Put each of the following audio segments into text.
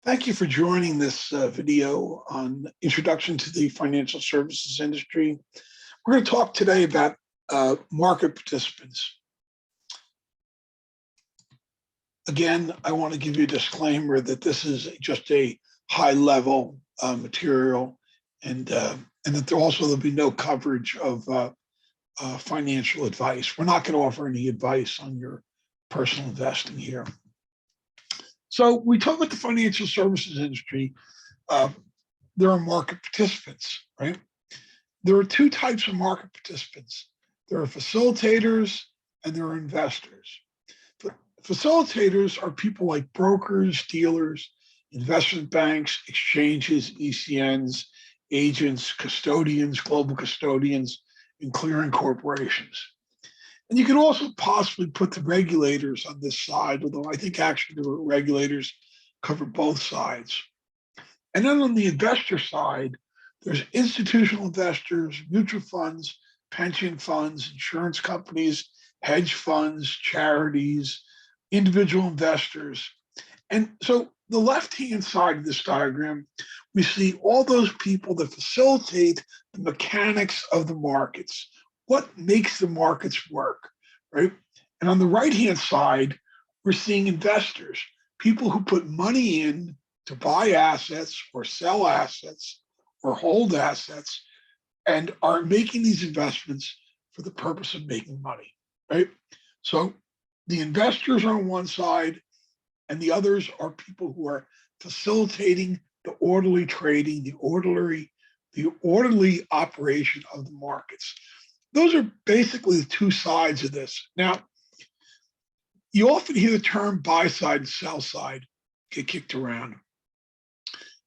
Thank you for joining this video on Introduction to the Financial Services Industry. We're going to talk today about market participants. Again, I want to give you a disclaimer that this is just a high-level material, and that there'll be no coverage of financial advice. We're not going to offer any advice on your personal investing here. So we talk about the financial services industry. There are market participants, right? There are two types of market participants. There are facilitators and there are investors. Facilitators are people like brokers, dealers, investment banks, exchanges, ECNs, agents, custodians, global custodians, and clearing corporations. And you can also possibly put the regulators on this side, although I think actually the regulators cover both sides. And then on the investor side, there's institutional investors, mutual funds, pension funds, insurance companies, hedge funds, charities, individual investors. And so the left-hand side of this diagram, we see all those people that facilitate the mechanics of the markets. What makes the markets work, right? And on the right-hand side, we're seeing investors, people who put money in to buy assets or sell assets or hold assets and are making these investments for the purpose of making money, right? So the investors are on one side and the others are people who are facilitating the orderly trading, the orderly operation of the markets. Those are basically the two sides of this. Now, you often hear the term buy side and sell side get kicked around.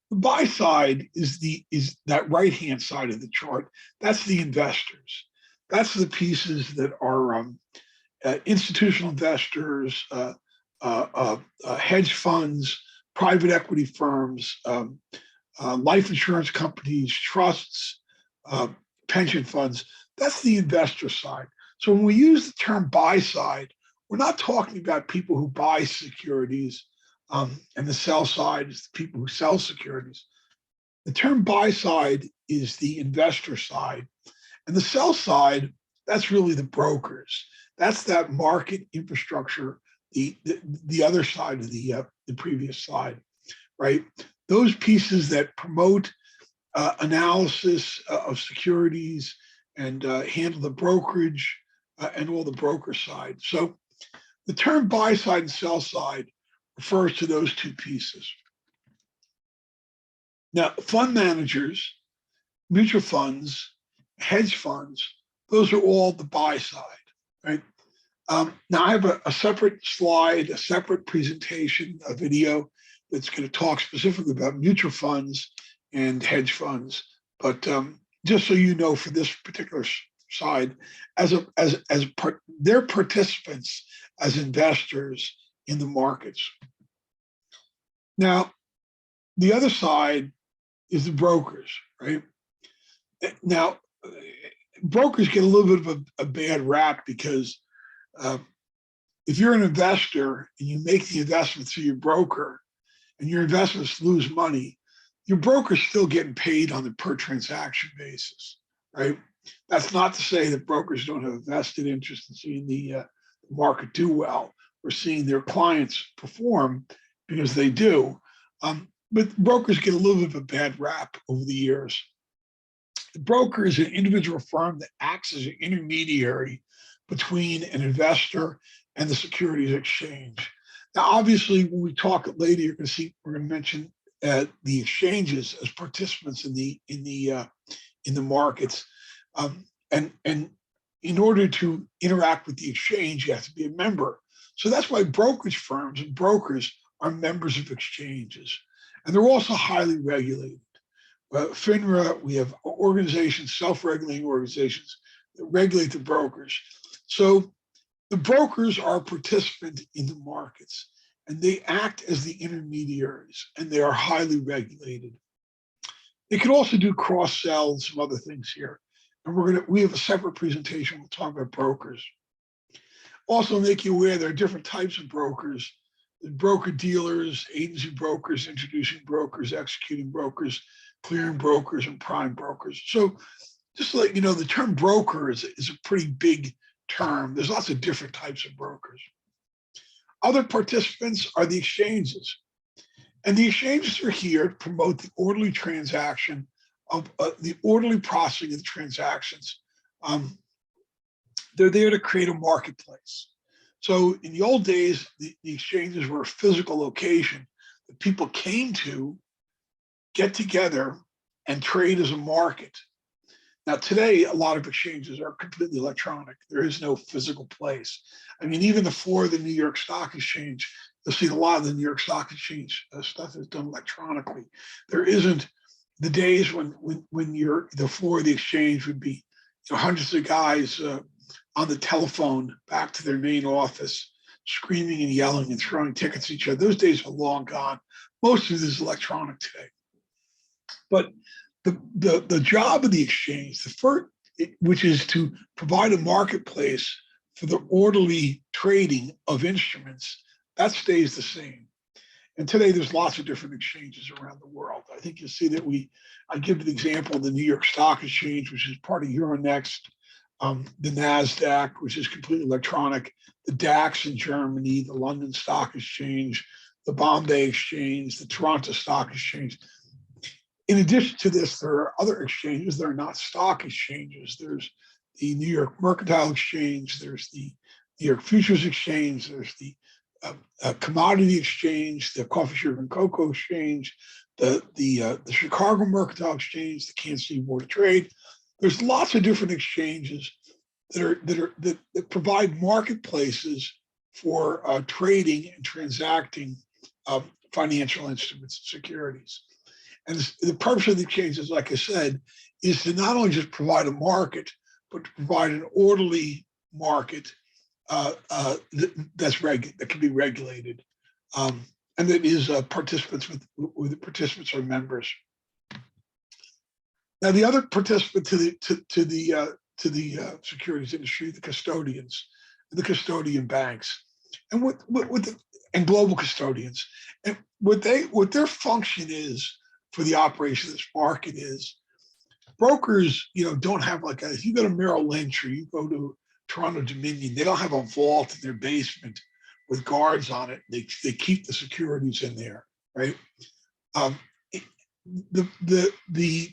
The buy side is that right-hand side of the chart. That's the investors. That's the pieces that are institutional investors, hedge funds, private equity firms, life insurance companies, trusts, pension funds. That's the investor side. So when we use the term buy side, we're not talking about people who buy securities, and the sell side is the people who sell securities. The term buy side is the investor side. And the sell side, that's really the brokers. That's that market infrastructure, the other side of the previous slide, right? Those pieces that promote analysis of securities and handle the brokerage and all the broker side. So the term buy side and sell side refers to those two pieces. Now, fund managers, mutual funds, hedge funds, those are all the buy side, right? Now, I have a separate slide, a separate presentation, a video that's going to talk specifically about mutual funds and hedge funds. But just so you know, for this particular side, they're participants as investors in the markets. Now, the other side is the brokers, right? Now, brokers get a little bit of a bad rap because if you're an investor and you make the investment through your broker and your investments lose money, your broker's still getting paid on the per transaction basis, right? That's not to say that brokers don't have a vested interest in seeing the market do well or seeing their clients perform, because they do. But brokers get a little bit of a bad rap over the years. The broker is an individual firm that acts as an intermediary between an investor and the securities exchange. Now, obviously, when we talk later, you're going to see we're going to mention the exchanges as participants in the markets, and in order to interact with the exchange, you have to be a member. So that's why brokerage firms and brokers are members of exchanges, and they're also highly regulated. FINRA, we have organizations, self-regulating organizations that regulate the brokers. So the brokers are a participant in the markets, and they act as the intermediaries, and they are highly regulated. They can also do cross-sell and some other things here. And we have a separate presentation. We'll talk about brokers. Also make you aware there are different types of brokers. broker dealers, agency brokers, introducing brokers, executing brokers, clearing brokers, and prime brokers. So just to let you know, the term broker is a pretty big term. There's lots of different types of brokers. Other participants are the exchanges. And the exchanges are here to promote the orderly transaction of the orderly processing of the transactions. They're there to create a marketplace. So in the old days, the exchanges were a physical location that people came to get together and trade as a market. Now today, a lot of exchanges are completely electronic. There is no physical place. I mean, even the floor of the New York Stock Exchange, you'll see a lot of the New York Stock Exchange stuff is done electronically. There isn't the days when the floor of the exchange would be hundreds of guys on the telephone back to their main office, screaming and yelling and throwing tickets at each other. Those days are long gone. Most of it is electronic today. But the job of the exchange, the first, which is to provide a marketplace for the orderly trading of instruments, that stays the same. And today there's lots of different exchanges around the world. I think you'll see that I give the example of the New York Stock Exchange, which is part of Euronext, the NASDAQ, which is completely electronic, the DAX in Germany, the London Stock Exchange, the Bombay Exchange, the Toronto Stock Exchange. In addition to this, there are other exchanges that are not stock exchanges. There's the New York Mercantile Exchange, there's the New York Futures Exchange, there's the Commodity Exchange, the Coffee, Sugar, and Cocoa Exchange, the Chicago Mercantile Exchange, the Kansas City Board of Trade. There's lots of different exchanges that provide marketplaces for trading and transacting financial instruments and securities. And the purpose of the exchanges, like I said, is to not only just provide a market, but to provide an orderly market that can be regulated, and that is participants with the participants are members. Now, the other participant to the securities industry, the custodians, the custodian banks, and and global custodians, and what their function is for the operation of this market is brokers, don't have if you go to Merrill Lynch or you go to Toronto Dominion, they don't have a vault in their basement with guards on it. They keep the securities in there, right? The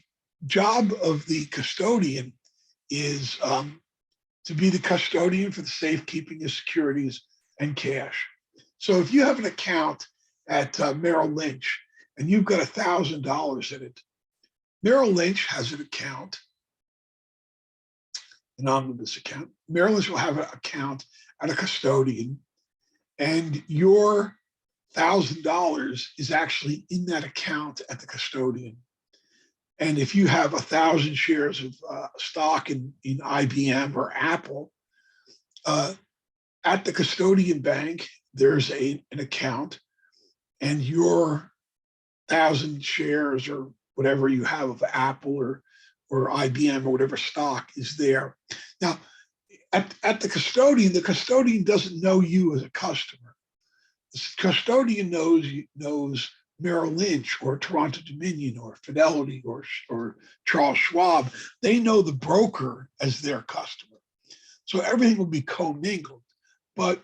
job of the custodian is to be the custodian for the safekeeping of securities and cash. So if you have an account at Merrill Lynch and you've got $1,000 in it, Merrill Lynch has an account, an omnibus account. Merrill Lynch will have an account at a custodian, and your $1,000 is actually in that account at the custodian. And if you have 1,000 shares of stock in IBM or Apple, at the custodian bank, there's an account, and your 1,000 shares or whatever you have of Apple or IBM or whatever stock is there. Now, at the custodian doesn't know you as a customer. The custodian knows Merrill Lynch or Toronto Dominion or Fidelity or Charles Schwab. They know the broker as their customer. So everything will be commingled. But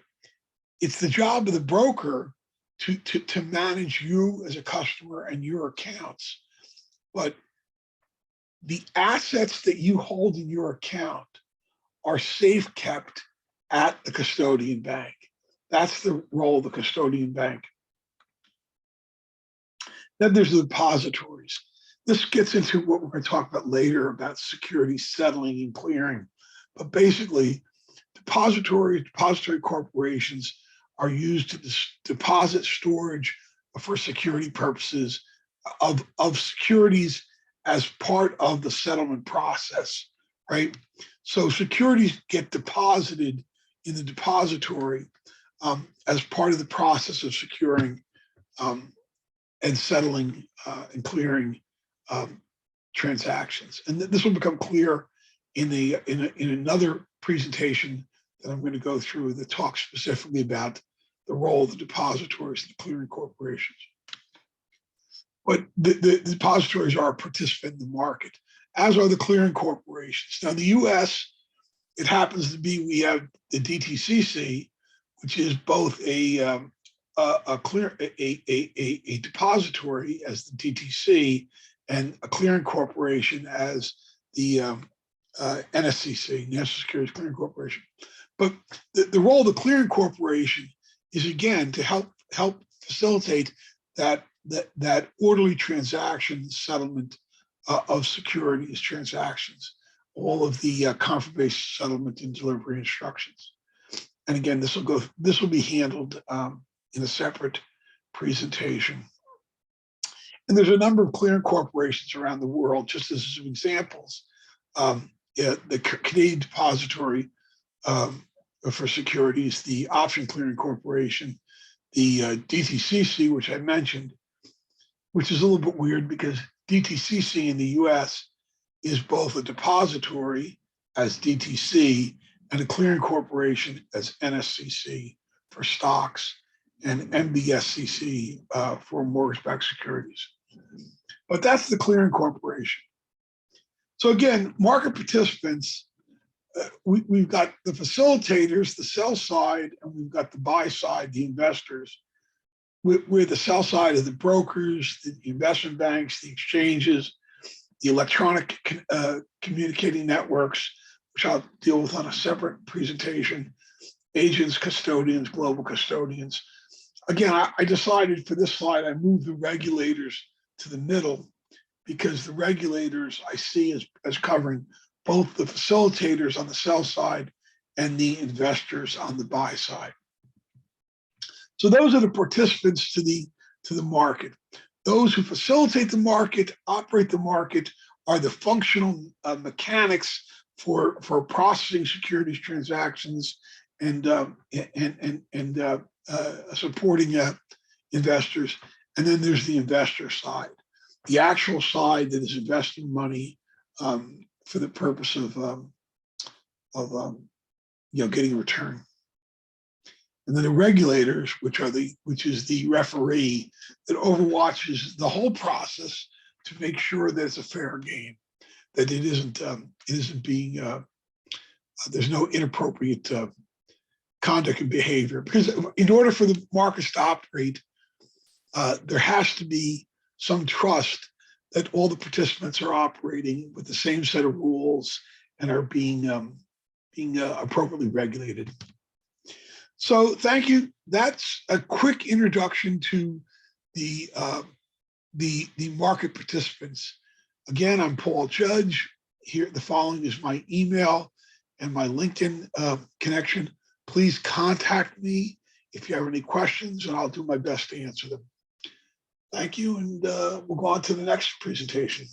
it's the job of the broker to manage you as a customer and your accounts. But the assets that you hold in your account are safe kept at the custodian bank. That's the role of the custodian bank. Then there's the depositories. This gets into what we're going to talk about later about security settling and clearing. But basically, depository corporations are used to deposit storage for security purposes of securities as part of the settlement process, right? So securities get deposited in the depository as part of the process of securing and settling and clearing transactions. And this will become clear in another presentation that I'm going to go through that talks specifically about the role of the depositories and the clearing corporations. But the depositories are a participant in the market, as are the clearing corporations. Now, in the U.S., it happens to be we have the DTCC, which is both a depository as the DTC and a clearing corporation as the NSCC, National Securities Clearing Corporation. But the role of the clearing corporation is, again, to help facilitate that orderly transaction settlement of securities transactions, all of the confirmation settlement and delivery instructions. And again, this will be handled in a separate presentation. And there's a number of clearing corporations around the world, just as some examples. The Canadian Depository for Securities, the Option Clearing Corporation, the DTCC, which I mentioned, which is a little bit weird because DTCC in the US is both a depository as DTC and a clearing corporation as NSCC for stocks and MBSCC for mortgage-backed securities. But that's the clearing corporation. So again, market participants, we've got the facilitators, the sell side, and we've got the buy side, the investors. We're the sell side of the brokers, the investment banks, the exchanges, the electronic communicating networks, which I'll deal with on a separate presentation, agents, custodians, global custodians. Again, I decided for this slide, I moved the regulators to the middle because the regulators I see as covering both the facilitators on the sell side and the investors on the buy side. So those are the participants to the market. Those who facilitate the market, operate the market, are the functional mechanics for processing securities transactions and supporting investors. And then there's the investor side, the actual side that is investing money for the purpose of getting a return. And then the regulators, which is the referee that overwatches the whole process to make sure that it's a fair game, that it isn't being there's no inappropriate conduct and behavior. Because in order for the markets to operate, there has to be some trust that all the participants are operating with the same set of rules and are being appropriately regulated. So thank you. That's a quick introduction to the market participants. Again, I'm Paul Judge. Here, the following is my email and my LinkedIn connection. Please contact me if you have any questions, and I'll do my best to answer them. Thank you, and we'll go on to the next presentation.